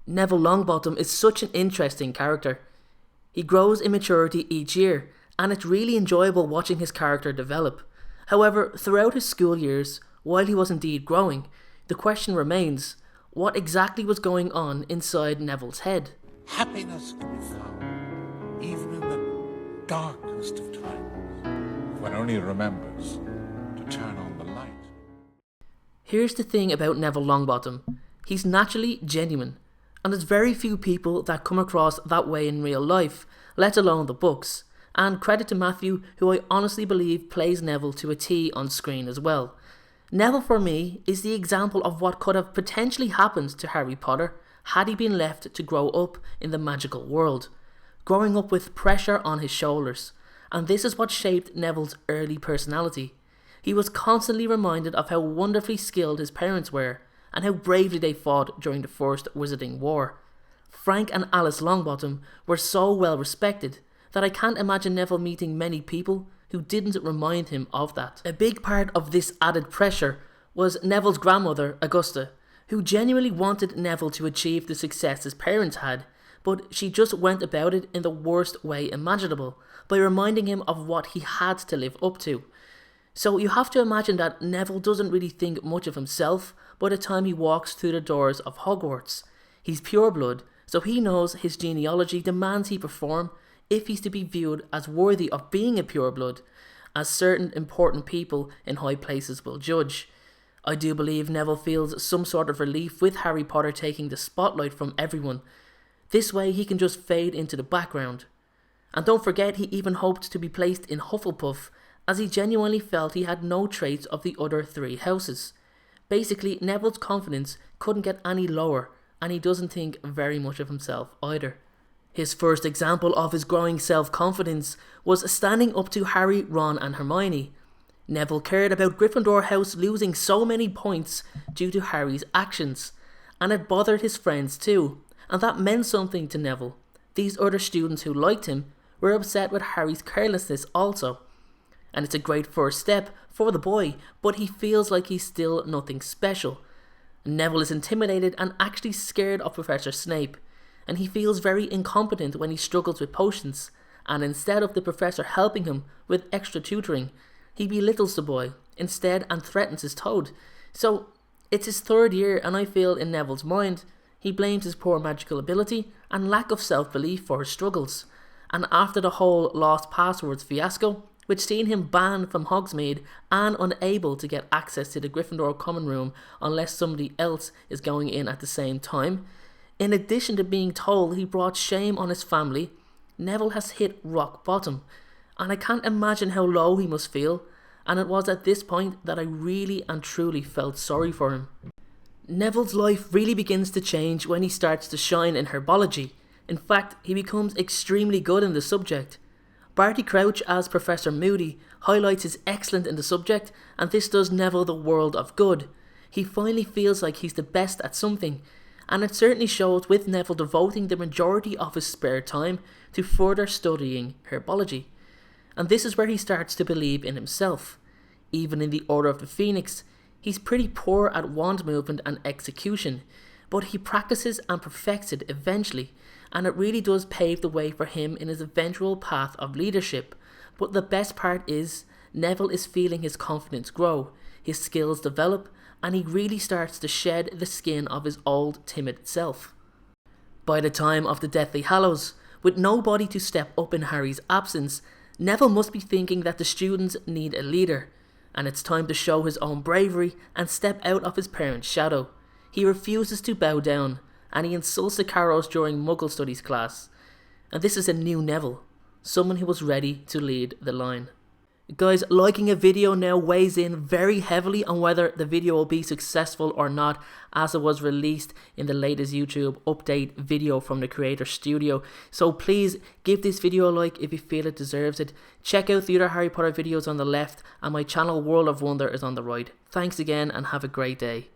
Neville Longbottom is such an interesting character. He grows in maturity each year, and it's really enjoyable watching his character develop. However, throughout his school years, while he was indeed growing, the question remains, what exactly was going on inside Neville's head? Happiness can be found even in the darkest of times, when only remembers to turn on the light. Here's the thing about Neville Longbottom. He's naturally genuine, and there's very few people that come across that way in real life, let alone the books. And credit to Matthew, who I honestly believe plays Neville to a T on screen as well. Neville for me is the example of what could have potentially happened to Harry Potter had he been left to grow up in the magical world, growing up with pressure on his shoulders. And this is what shaped Neville's early personality. He was constantly reminded of how wonderfully skilled his parents were, and how bravely they fought during the First Wizarding War. Frank and Alice Longbottom were so well respected that I can't imagine Neville meeting many people who didn't remind him of that. A big part of this added pressure was Neville's grandmother, Augusta, who genuinely wanted Neville to achieve the success his parents had, but she just went about it in the worst way imaginable, by reminding him of what he had to live up to. So you have to imagine that Neville doesn't really think much of himself by the time he walks through the doors of Hogwarts. He's pureblood, so he knows his genealogy demands he perform if he's to be viewed as worthy of being a pureblood, as certain important people in high places will judge. I do believe Neville feels some sort of relief with Harry Potter taking the spotlight from everyone. This way he can just fade into the background. And don't forget, he even hoped to be placed in Hufflepuff, as he genuinely felt he had no traits of the other three houses. Basically, Neville's confidence couldn't get any lower, and he doesn't think very much of himself either. His first example of his growing self-confidence was standing up to Harry, Ron and Hermione. Neville cared about Gryffindor House losing so many points due to Harry's actions, and it bothered his friends too, and that meant something to Neville. These other students who liked him were upset with Harry's carelessness also. And it's a great first step for the boy, but he feels like he's still nothing special. Neville is intimidated and actually scared of Professor Snape, and he feels very incompetent when he struggles with potions, and instead of the professor helping him with extra tutoring, he belittles the boy instead and threatens his toad. So it's his third year, and I feel in Neville's mind he blames his poor magical ability and lack of self-belief for his struggles. And after the whole lost passwords fiasco, which seen him banned from Hogsmeade and unable to get access to the Gryffindor common room unless somebody else is going in at the same time, in addition to being told he brought shame on his family, Neville has hit rock bottom, and I can't imagine how low he must feel, and it was at this point that I really and truly felt sorry for him. Neville's life really begins to change when he starts to shine in herbology. In fact, he becomes extremely good in the subject. Barty Crouch as Professor Moody highlights his excellence in the subject, and this does Neville the world of good. He finally feels like he's the best at something, and it certainly shows with Neville devoting the majority of his spare time to further studying herbology. And this is where he starts to believe in himself. Even in the Order of the Phoenix, he's pretty poor at wand movement and execution, but he practices and perfects it eventually, and it really does pave the way for him in his eventual path of leadership. But the best part is, Neville is feeling his confidence grow, his skills develop, and he really starts to shed the skin of his old timid self. By the time of the Deathly Hallows, with nobody to step up in Harry's absence, Neville must be thinking that the students need a leader, and it's time to show his own bravery and step out of his parents' shadow. He refuses to bow down, and he insults the Carrows during Muggle Studies class. And this is a new Neville, someone who was ready to lead the line. Guys, liking a video now weighs in very heavily on whether the video will be successful or not, as it was released in the latest YouTube update video from the creator studio. So please give this video a like if you feel it deserves it. Check out the other Harry Potter videos on the left, and my channel World of Wonder is on the right. Thanks again and have a great day.